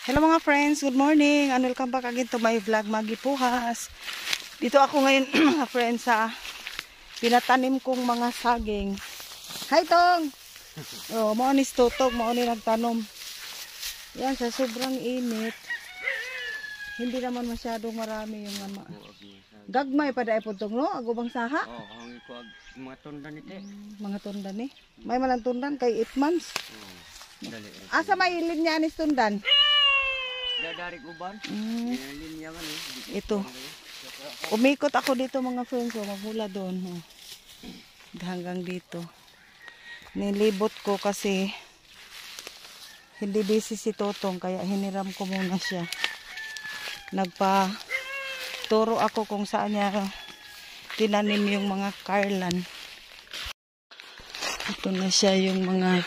Hello mga friends, good morning and welcome back again to my vlog, Maggie Puhas. Dito ako ngayon mga friends sa pinatanim kong mga saging. Hi Tong! Oh, maanis tutog, mauni nagtanom. Yan, sa sobrang init. Hindi naman masyadong marami yung ano. Gagmay pa dahil po itong no? Agubang saha? Oo, ang iko mga tundan ito. Mga tundan eh. May malang tundan kay 8 months. Asa may linya anis tundan? Dadari uban. Linya man eh. Ito. Umikot ako dito mga friends. Oh, magmula doon. Oh. Hanggang dito. Nilibot ko kasi hindi busy si Totong. Kaya hiniram ko muna siya. Nagpa-turo ako kung saan niya tinanim yung mga karlan. Ito na siya yung mga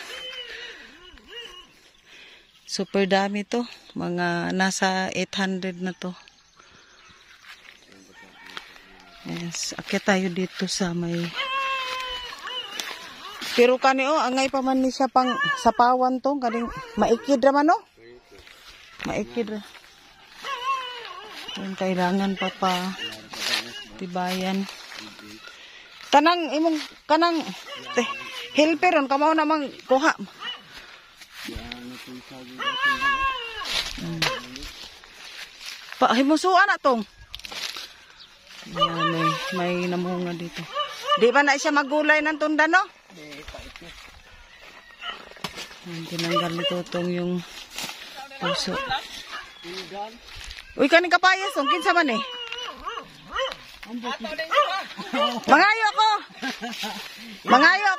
super dami to. Mga nasa 800 na to. Yes, akit tayo dito sa may. Pero kani oh, angay pa man ni siya pang sapawan to, kaning maikid ra man oh. Maikid ra. Yung kailangan pa tibayan. Tanang imong kanang helperon kamo namang kuha. Himusuan na tong. Yan, may namunga dito. Di ba na siya magulay ng tunda, no? Tinanggal nito tong yung puso. Uy, kaning kapayas, ang kinsa man eh. Mangayo ako. Mangayo.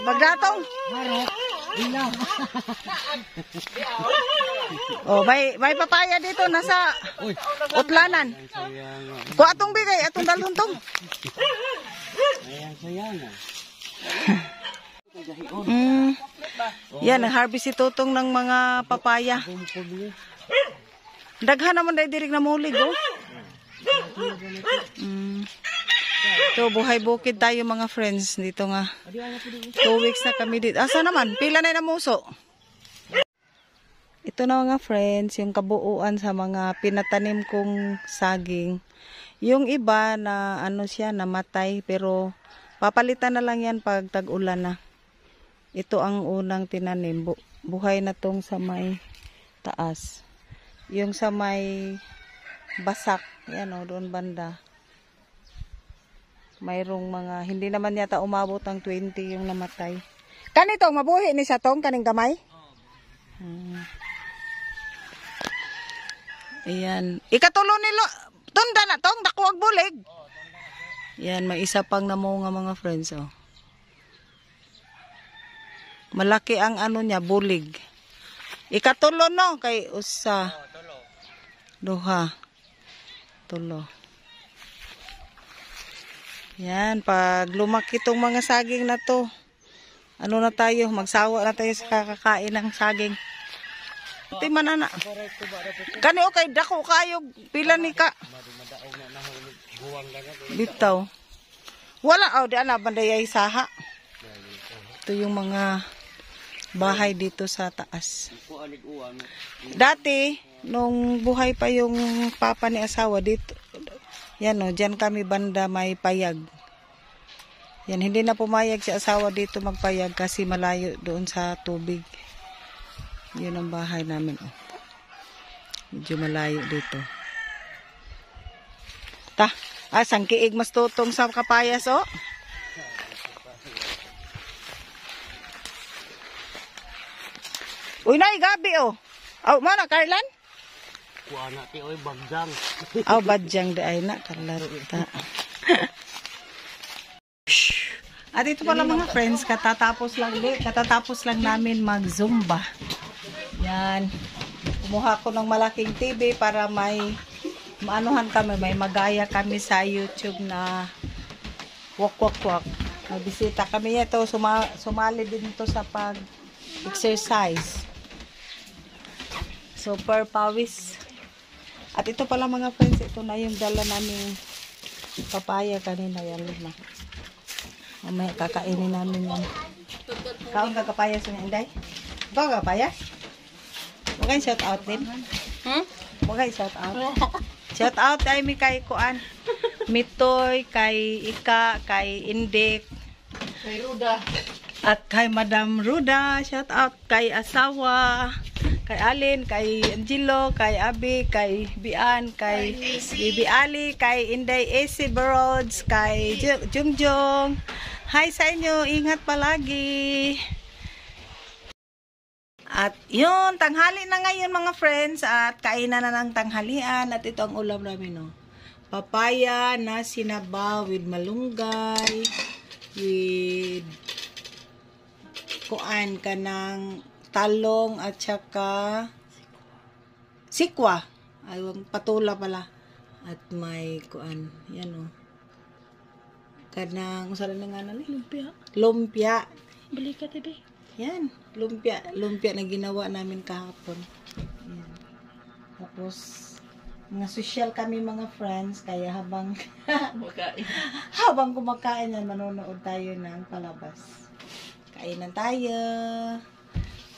Magdatong. Oh, may papaya dito nasa utlanan. Ko atong bigay, atong daluntong. Yan, harvest ito tong ng mga papaya. Daghan naman dahil dirig na mulig, oh. So, buhay bukid tayo mga friends. Dito nga. 2 weeks na kami dito. Asa naman? Pila na namuso? Ito na mga friends, yung kabuuan sa mga pinatanim kong saging. Yung iba na ano siya, namatay. Pero papalitan na lang yan pag tag-ulan na. Ito ang unang tinanim. Buhay na tong sa may taas. Yung sa may basak. Yan o, doon banda. Mayroong mga, hindi naman yata umabot ang 20 yung namatay. Kanito, mabuhi ni sa tong, kaning gamay? Ayan. Ikatulo nilo, tunda na tong, dakuwag bulig. Yan, may isa pang namunga mga friends. Oh. Malaki ang ano niya, bulig. Ikatulo no, kay usa. Duha. Tulo. Yan, pag lumaki itong mga saging na to, ano na tayo, magsawa na tayo sa kakakain ng saging. Ito yung manana. Kani o kay dako kayo, pila ni ka. Bitaw. Wala, di ana, bandayay saha. Ito yung mga bahay dito sa taas. Dati, nung buhay pa yung papa ni asawa dito, yan o, dyan kami banda may payag. Yan, hindi na pumayag si asawa dito magpayag kasi malayo doon sa tubig. Yun ang bahay namin. Oh. Medyo malayo dito. Sangkiig mas tutong sa kapayas o. Oh. Uy, nay, gabi o. Oh. Mana, Carlan? Kuana ti oy bagjang. Bagjang di ay na kalata. At ito pala mga friends, katatapos lang namin mag-zumba. Yan. Kumuha ko ng malaking TV para may maanuhan kami, may magaya kami sa YouTube na walk. Nagbisita kami ito, sumali din ito sa pag-exercise. Super pawis. At ito pala mga friends, ito na yung dala namin papaya kanina. Yan na. Mamaya kakainin namin yan. Kaon ka kapayas na inday? Ikaw kapayas? Huwag kayo shout out din. Huwag kayo shout out. Shout out ay mi kay Kuan. Mitoy, kay Ika, kay Indik. Kay Ruda. At kay Madam Ruda. Shout out kay Asawa. Kay Alin, kay Angelo, kay Abi, kay Bian, kay Bibi Ali, kay Inday AC Barods, kay Jungjong. Hi sa inyo, ingat palagi. At yun, tanghali na ngayon mga friends at kainan na ng tanghalian at ito ang ulam namin, no. Papaya na sinabaw with malunggay, with kuan ka ng talong at saka sikwa. Ay, patula pala. At may kuan, yan o. Kanang, saan na nga namin? Lumpia. Lumpia. Balik ka, tibi. Yan, lumpia. Lumpia na ginawa namin kahapon. Yan. Tapos, mga social kami mga friends, kaya habang Makain. habang kumakain yan, manonood tayo ng palabas. Kainan tayo.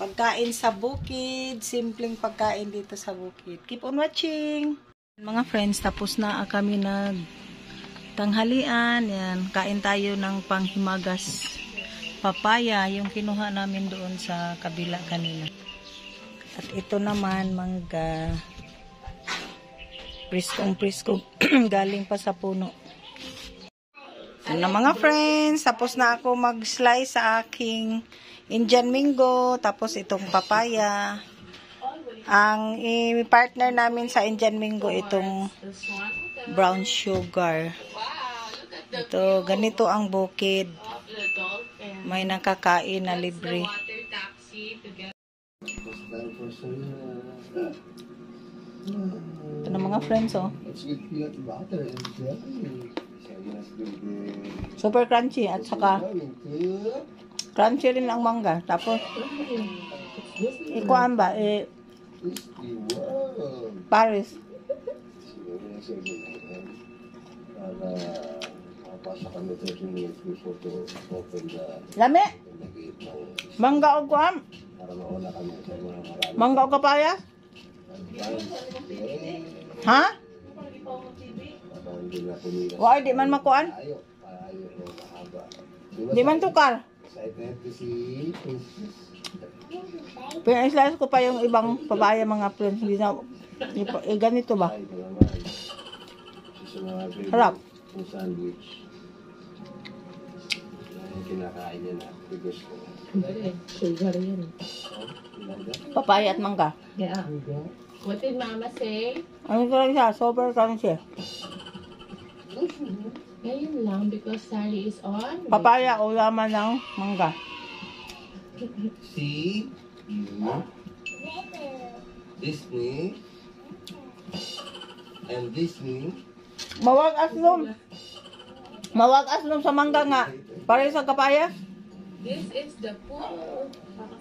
Pagkain sa bukid, simpleng pagkain dito sa bukid. Keep on watching! Mga friends, tapos na kami nag tanghalian. Yan, kain tayo ng panghimagas papaya, yung kinuha namin doon sa kabila kanina. At ito naman, mangga. Priskong galing pa sa puno. Ano mga friends, tapos na ako mag-slice sa aking Indian mango, tapos itong papaya. Ang i-partner namin sa Indian mango itong brown sugar. Ito, ganito ang bukid. May nakakain na libre. Ito na mga friends, oh. Super crunchy at saka crunchy rin ang mangga. Tapos ikuan ba? Paris. Lami? Mangga o kuan? Mangga o kapaya? Ha? Why di man makuan? Di man tukar. Pina-slice ko pa yung ibang papaya mga friends. Hindi na, ganito ba? Harap. Sugar yan. Papaya at mangga. Yeah. What did Mama say? Ano ko lang siya? Super crunchy. Ngayon lang because Sally is on. Papaya o laman ng mangga. See, this me, and this me. Mawag aslom. Mawag aslom sa mangga nga. Pare sa kapaya. This is the pool.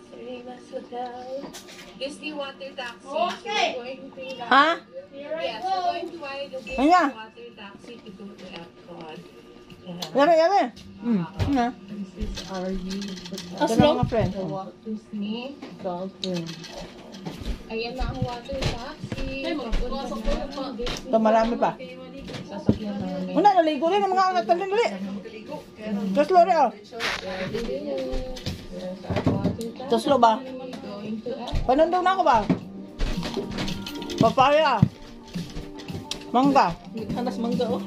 Serinas Hotel. This the water taxi. Okay. We're going to Ha? Yes, we're going to ride the Ayan. water taxi to go to Epcot. Yari, yari. Ano? This is our new Ito na mga friends. The Walt Disney Dolphin. Ayan na ang water taxi. Ito marami pa. Sasakyan namin. Una, naligo rin ang mga angat na dali. Just lori, oh. Toslo ba? Going to Epcot. Panundaw na ako ba? Papaya. Mangga. Hanas mangga oh.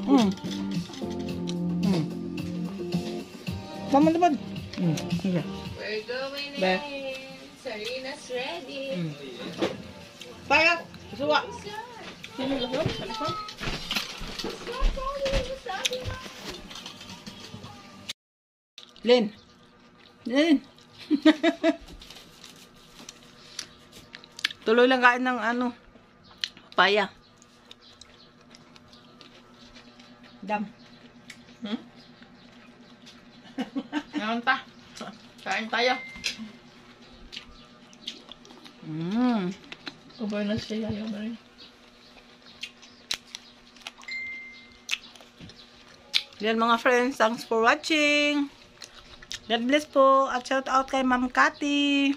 Mama naman. We're going in. Sarina's ready. Paya. Suwa. Lin. Lin. Tuloy lang kain ng ano. Papaya. Dam. Ngayon ta. Kain tayo. Over na siya yung rin. Yan mga friends, thanks for watching. God bless po at shout out kay Ma'am Cathy.